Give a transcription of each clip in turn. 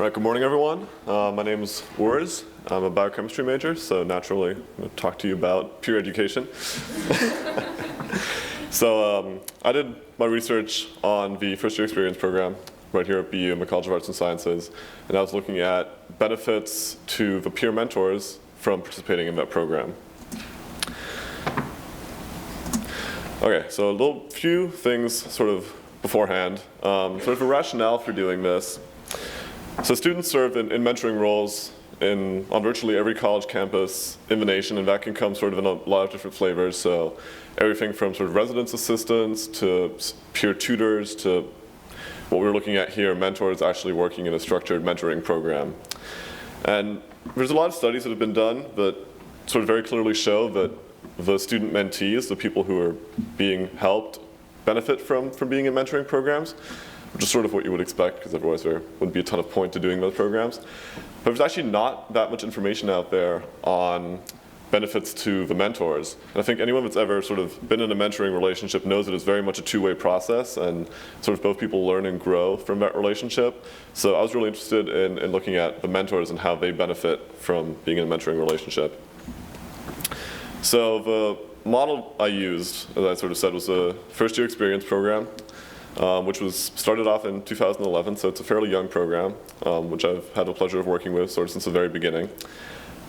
Right, good morning, everyone. My name is Urs. I'm a biochemistry major, so naturally I'm going to talk to you about peer education. I did my research on the first-year experience program right here at BU in the College of Arts and Sciences, and I was looking at benefits to the peer mentors from participating in that program. Okay, so a few things sort of beforehand. Sort of a rationale for doing this. So students serve in mentoring roles on virtually every college campus in the nation, and that can come sort of in a lot of different flavors. So everything from sort of residence assistants to peer tutors to what we're looking at here, mentors actually working in a structured mentoring program. And there's a lot of studies that have been done that sort of very clearly show that the student mentees, the people who are being helped, benefit from being in mentoring programs, which is sort of what you would expect, because otherwise there wouldn't be a ton of point to doing those programs. But there's actually not that much information out there on benefits to the mentors. And I think anyone that's ever sort of been in a mentoring relationship knows that it's very much a two-way process, and sort of both people learn and grow from that relationship. So I was really interested in looking at the mentors and how they benefit from being in a mentoring relationship. So the model I used, as I sort of said, was a first-year experience program, which was started off in 2011, so it's a fairly young program, which I've had the pleasure of working with sort of since the very beginning.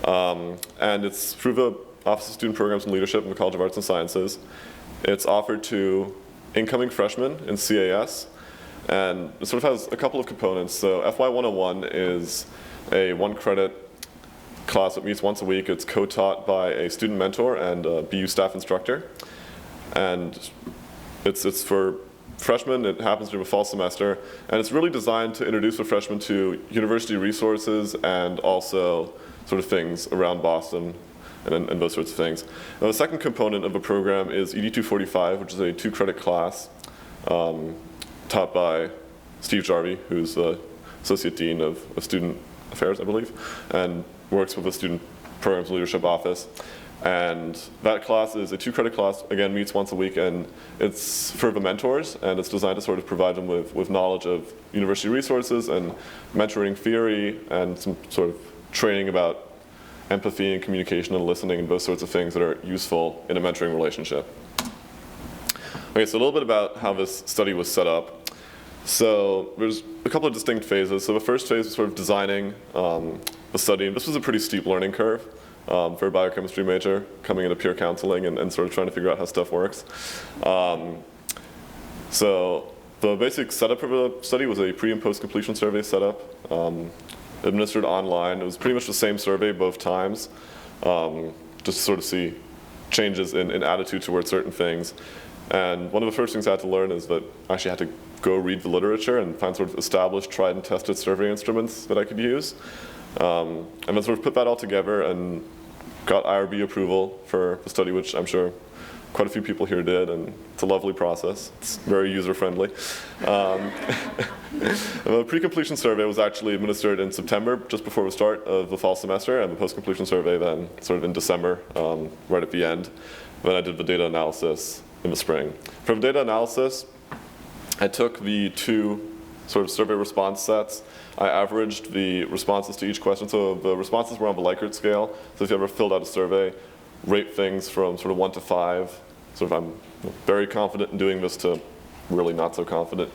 And it's through the Office of Student Programs and Leadership in the College of Arts and Sciences. It's offered to incoming freshmen in CAS, and it sort of has a couple of components. So FY 101 is a one-credit class that meets once a week. It's co-taught by a student mentor and a BU staff instructor. And it's for freshmen. It happens during the fall semester, and it's really designed to introduce the freshmen to university resources and also sort of things around Boston and those sorts of things. Now, the second component of the program is ED 245, which is a 2-credit class taught by Steve Jarvie, who's the Associate Dean of Student Affairs, I believe, and works with the Student Programs Leadership Office. And that class is a 2-credit class, again, meets once a week, and it's for the mentors, and it's designed to sort of provide them with knowledge of university resources and mentoring theory and some sort of training about empathy and communication and listening and those sorts of things that are useful in a mentoring relationship. Okay, so a little bit about how this study was set up. So there's a couple of distinct phases. So the first phase was sort of designing the study, and this was a pretty steep learning curve for a biochemistry major coming into peer counseling and sort of trying to figure out how stuff works. So the basic setup of the study was a pre and post completion survey setup, administered online. It was pretty much the same survey both times, just to sort of see changes in attitude towards certain things. And one of the first things I had to learn is that I actually had to go read the literature and find sort of established, tried and tested survey instruments that I could use. And then sort of put that all together and got IRB approval for the study, which I'm sure quite a few people here did, and it's a lovely process. It's very user-friendly. The pre-completion survey was actually administered in September, just before the start of the fall semester, and the post-completion survey then sort of in December, right at the end. Then I did the data analysis in the spring. For the data analysis, I took the 2 sort of survey response sets. I averaged the responses to each question. So the responses were on the Likert scale. So if you ever filled out a survey, rate things from sort of 1 to 5. Sort of I'm very confident in doing this to really not so confident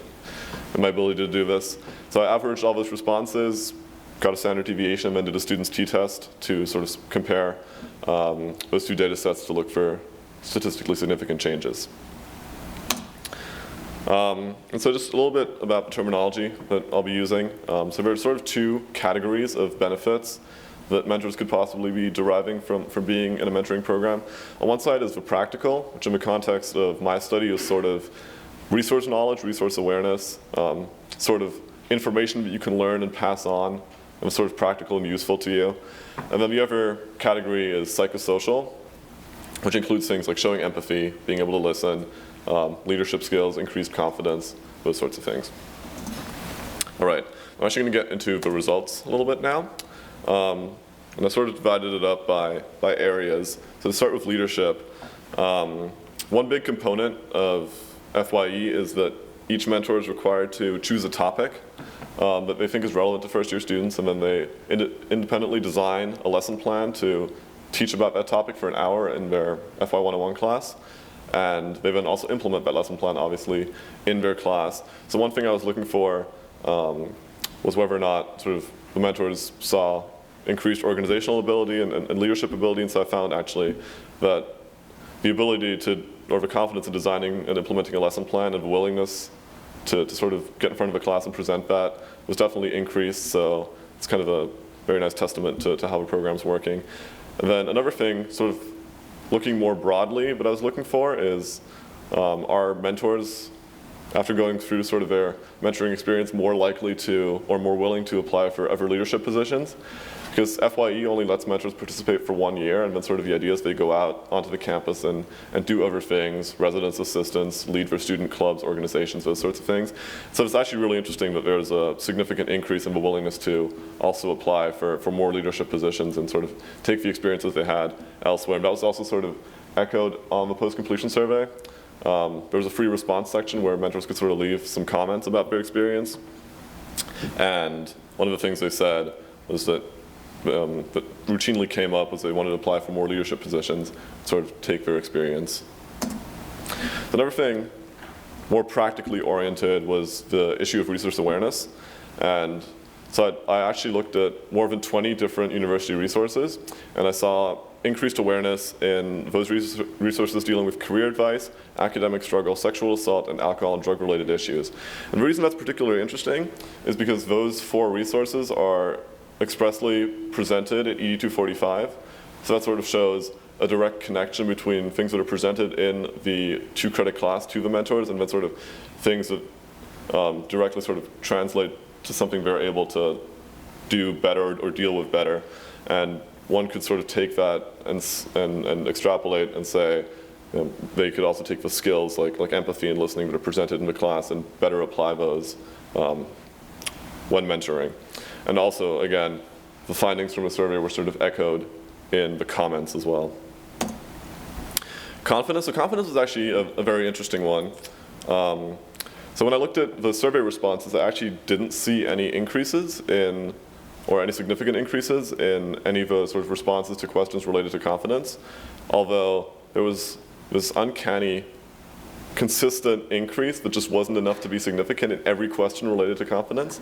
in my ability to do this. So I averaged all those responses, got a standard deviation, and then did a student's t-test to sort of compare those 2 data sets to look for statistically significant changes. And so just a little bit about the terminology that I'll be using. So there's sort of 2 categories of benefits that mentors could possibly be deriving from being in a mentoring program. On one side is the practical, which in the context of my study is sort of resource knowledge, resource awareness, sort of information that you can learn and pass on, and sort of practical and useful to you. And then the other category is psychosocial, which includes things like showing empathy, being able to listen, leadership skills, increased confidence, those sorts of things. All right, I'm actually going to get into the results a little bit now. And I sort of divided it up by areas. So to start with leadership, one big component of FYE is that each mentor is required to choose a topic that they think is relevant to first-year students, and then they independently design a lesson plan to teach about that topic for an hour in their FY 101 class. And they then also implement that lesson plan, obviously, in their class. So one thing I was looking for was whether or not sort of the mentors saw increased organizational ability and leadership ability, and so I found actually that the ability to, or the confidence in designing and implementing a lesson plan and the willingness to sort of get in front of a class and present that was definitely increased, so it's kind of a very nice testament to how the program's working. And then another thing, sort of looking more broadly, what I was looking for is, are mentors, after going through sort of their mentoring experience, more likely to, or more willing to apply for other leadership positions? Because FYE only lets mentors participate for 1 year, and then sort of the idea is they go out onto the campus and do other things, residence assistants, lead for student clubs, organizations, those sorts of things. So it's actually really interesting that there's a significant increase in the willingness to also apply for more leadership positions and sort of take the experiences they had elsewhere. And that was also sort of echoed on the post-completion survey. There was a free response section where mentors could sort of leave some comments about their experience. And one of the things they said was that routinely came up was they wanted to apply for more leadership positions, sort of take their experience. Another thing, more practically oriented, was the issue of resource awareness. And so I actually looked at more than 20 different university resources, and I saw increased awareness in those resources dealing with career advice, academic struggle, sexual assault, and alcohol and drug-related issues. And the reason that's particularly interesting is because those 4 resources are expressly presented at ED 245. So that sort of shows a direct connection between things that are presented in the 2-credit class to the mentors, and then sort of things that directly sort of translate to something they're able to do better or deal with better. And one could sort of take that and extrapolate and say, they could also take the skills like empathy and listening that are presented in the class and better apply those when mentoring. And also, again, the findings from the survey were sort of echoed in the comments as well. Confidence. So confidence was actually a very interesting one. So when I looked at the survey responses, I actually didn't see any increases in, or any significant increases in any of the sort of responses to questions related to confidence, although there was this uncanny consistent increase that just wasn't enough to be significant in every question related to confidence.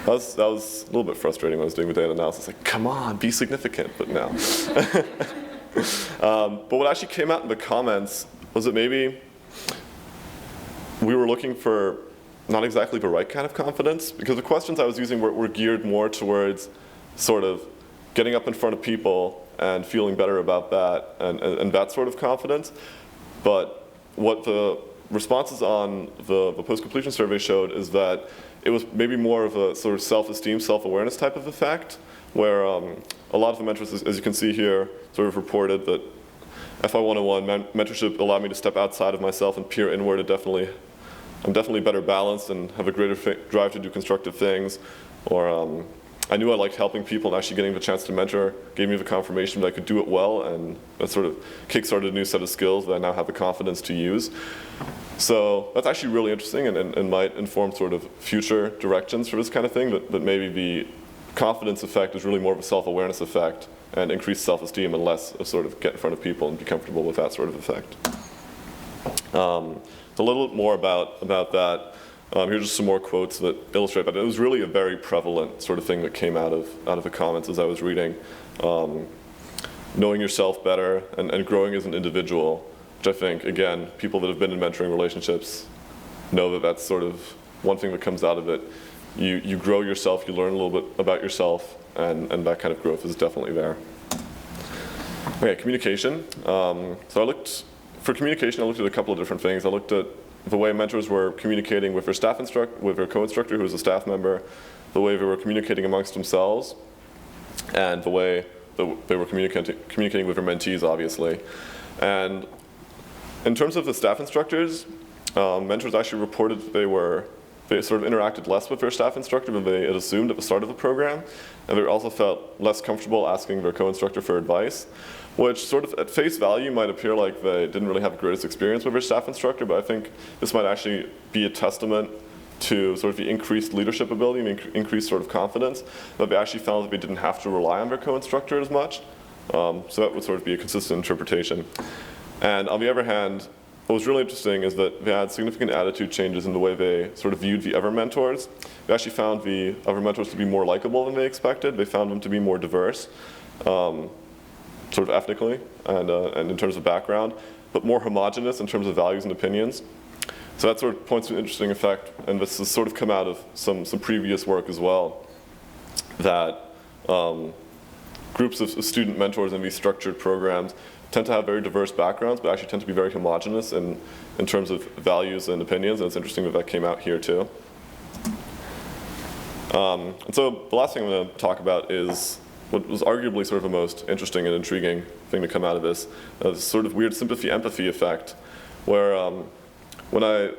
That was a little bit frustrating when I was doing the data analysis. Like, come on, be significant, but no. But what actually came out in the comments was that maybe we were looking for not exactly the right kind of confidence, because the questions I was using were geared more towards sort of getting up in front of people and feeling better about that and that sort of confidence. But what the responses on the post-completion survey showed is that it was maybe more of a sort of self-esteem, self-awareness type of effect, where a lot of the mentors, as you can see here, sort of reported that FY 101 mentorship allowed me to step outside of myself and peer inward. I'm definitely better balanced and have a greater drive to do constructive things. Or I knew I liked helping people, and actually getting the chance to mentor gave me the confirmation that I could do it well, and that sort of kickstarted a new set of skills that I now have the confidence to use. So that's actually really interesting and might inform sort of future directions for this kind of thing, but maybe the confidence effect is really more of a self-awareness effect and increased self-esteem, and less of sort of get in front of people and be comfortable with that sort of effect. A little bit more about that. Here's just some more quotes that illustrate that. It was really a very prevalent sort of thing that came out of the comments as I was reading. Knowing yourself better and growing as an individual, which I think, again, people that have been in mentoring relationships know that that's sort of one thing that comes out of it. You grow yourself, you learn a little bit about yourself, and that kind of growth is definitely there. Okay, communication. For communication, I looked at a couple of different things. I looked at the way mentors were communicating with their co-instructor, who was a staff member, the way they were communicating amongst themselves, and the way that they were communicating with their mentees, obviously. And in terms of the staff instructors, mentors actually reported that they sort of interacted less with their staff instructor than they had assumed at the start of the program, and they also felt less comfortable asking their co-instructor for advice, which sort of at face value might appear like they didn't really have the greatest experience with their staff instructor, but I think this might actually be a testament to sort of the increased leadership ability and increased sort of confidence, that they actually found that they didn't have to rely on their co-instructor as much. So that would sort of be a consistent interpretation. And on the other hand, what was really interesting is that they had significant attitude changes in the way they sort of viewed the other mentors. They actually found the other mentors to be more likable than they expected. They found them to be more diverse, sort of ethnically and in terms of background, but more homogenous in terms of values and opinions. So that sort of points to an interesting effect, and this has sort of come out of some previous work as well, that groups of student mentors in these structured programs tend to have very diverse backgrounds, but actually tend to be very homogenous in terms of values and opinions, and it's interesting that that came out here too. And so the last thing I'm going to talk about is what was arguably sort of the most interesting and intriguing thing to come out of this sort of weird sympathy-empathy effect, where when I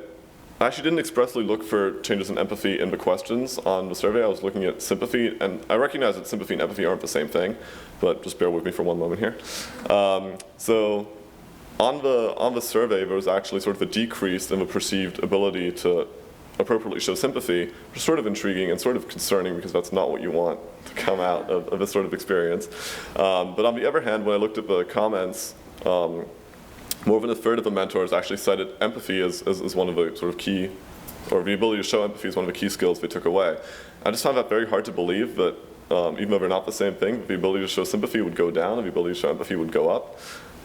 actually didn't expressly look for changes in empathy in the questions on the survey. I was looking at sympathy, and I recognize that sympathy and empathy aren't the same thing, but just bear with me for one moment here. So on the survey, there was actually sort of a decrease in the perceived ability to appropriately show sympathy, which is sort of intriguing and sort of concerning because that's not what you want to come out of this sort of experience. But on the other hand, when I looked at the comments, more than a third of the mentors actually cited empathy as one of the sort of key, or the ability to show empathy is one of the key skills they took away. I just found that very hard to believe that even though they're not the same thing, the ability to show sympathy would go down and the ability to show empathy would go up.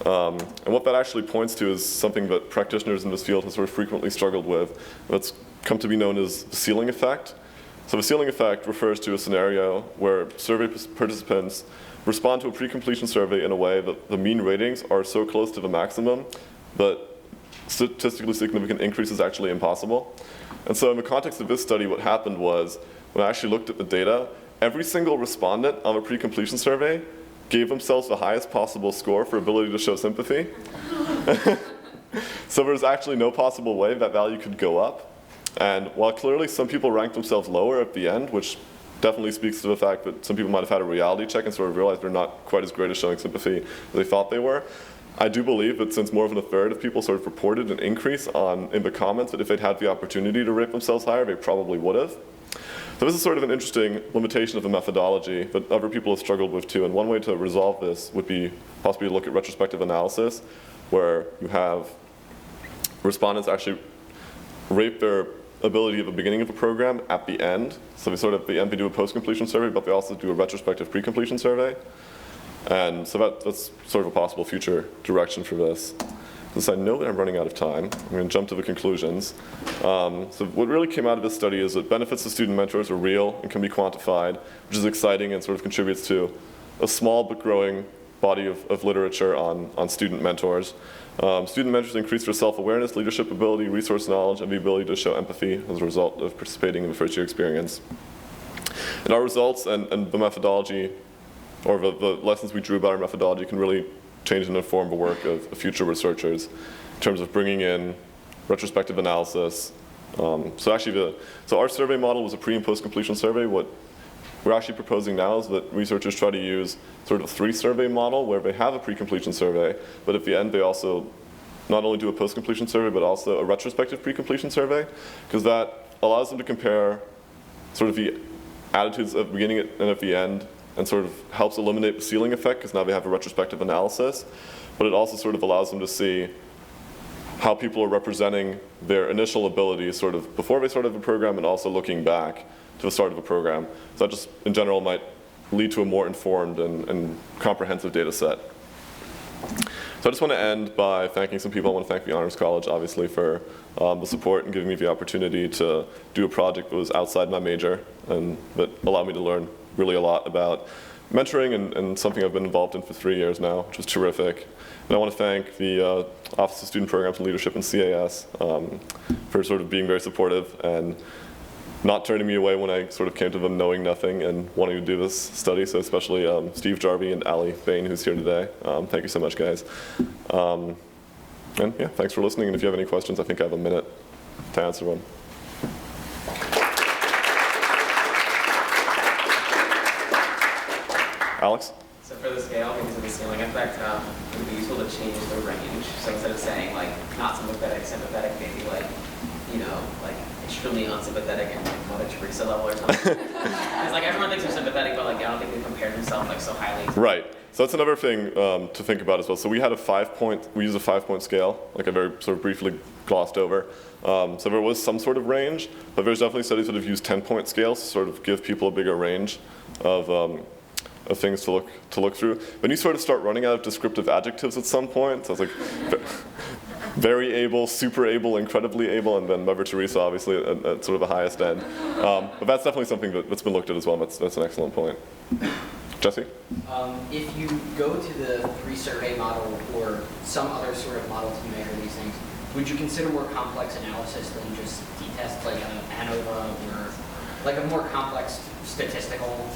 And what that actually points to is something that practitioners in this field have sort of frequently struggled with. That's come to be known as the ceiling effect. So the ceiling effect refers to a scenario where survey participants respond to a pre-completion survey in a way that the mean ratings are so close to the maximum that statistically significant increase is actually impossible. And so in the context of this study, what happened was, when I actually looked at the data, every single respondent on a pre-completion survey gave themselves the highest possible score for ability to show sympathy. So there's actually no possible way that value could go up. And while clearly some people ranked themselves lower at the end, which definitely speaks to the fact that some people might have had a reality check and sort of realized they're not quite as great at showing sympathy as they thought they were, I do believe that since more than a third of people sort of reported an increase in the comments, that if they'd had the opportunity to rate themselves higher, they probably would have. So this is sort of an interesting limitation of the methodology that other people have struggled with too, and one way to resolve this would be possibly to look at retrospective analysis, where you have respondents actually rate their ability at the beginning of a program at the end. So they sort of, at the end, they do a post-completion survey, but they also do a retrospective pre-completion survey. And so that's sort of a possible future direction for this. Since I know that I'm running out of time, I'm going to jump to the conclusions. So what really came out of this study is that benefits to student mentors are real and can be quantified, which is exciting and sort of contributes to a small but growing body of literature on student mentors. Student mentors increase their self-awareness, leadership ability, resource knowledge, and the ability to show empathy as a result of participating in the first-year experience. And our results and the methodology, or the lessons we drew about our methodology, can really change and inform the work of future researchers in terms of bringing in retrospective analysis. So our survey model was a pre- and post-completion survey. What we're actually proposing now is that researchers try to use sort of a 3-survey model where they have a pre-completion survey, but at the end they also not only do a post-completion survey, but also a retrospective pre-completion survey, because that allows them to compare sort of the attitudes at the beginning and at the end, and sort of helps eliminate the ceiling effect, because now they have a retrospective analysis, but it also sort of allows them to see how people are representing their initial abilities sort of before they started the program and also looking back to the start of a program. So that just, in general, might lead to a more informed and comprehensive data set. So I just want to end by thanking some people. I want to thank the Honors College, obviously, for the support and giving me the opportunity to do a project that was outside my major and that allowed me to learn really a lot about mentoring and something I've been involved in for 3 years now, which was terrific. And I want to thank the Office of Student Programs and Leadership and CAS for sort of being very supportive and not turning me away when I sort of came to them knowing nothing and wanting to do this study. So especially Steve Jarvie and Ali Bain, who's here today. Thank you so much, guys. And yeah, thanks for listening. And if you have any questions, I think I have a minute to answer them. Alex? So for the scale, because of the ceiling effect, it would be useful to change the range. So instead of saying like not sympathetic, maybe like, you know, like extremely unsympathetic and like Mother Teresa level or something. Because like everyone thinks they're sympathetic, but like I don't think they compare themselves like so highly. Right. So that's another thing to think about as well. So we had we use a 5-point scale, like I very sort of briefly glossed over. So there was some sort of range, but there's definitely studies that have used 10-point scales to sort of give people a bigger range of things to look through. When you sort of start running out of descriptive adjectives at some point, so it's like very able, super able, incredibly able, and then Mother Teresa obviously at sort of the highest end. But that's definitely something that's been looked at as well. That's an excellent point. Jesse? If you go to the three-survey model or some other sort of model to measure these things, would you consider more complex analysis than just t-test like an ANOVA or like a more complex statistical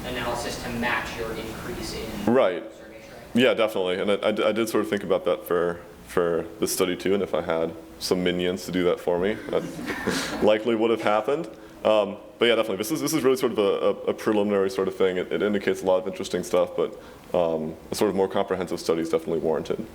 analysis to match your increase in Right. survey strength? Yeah, definitely. And I did sort of think about that for this study too, and if I had some minions to do that for me, that likely would have happened. But yeah, definitely. This is really sort of a preliminary sort of thing. It indicates a lot of interesting stuff, but a sort of more comprehensive study is definitely warranted.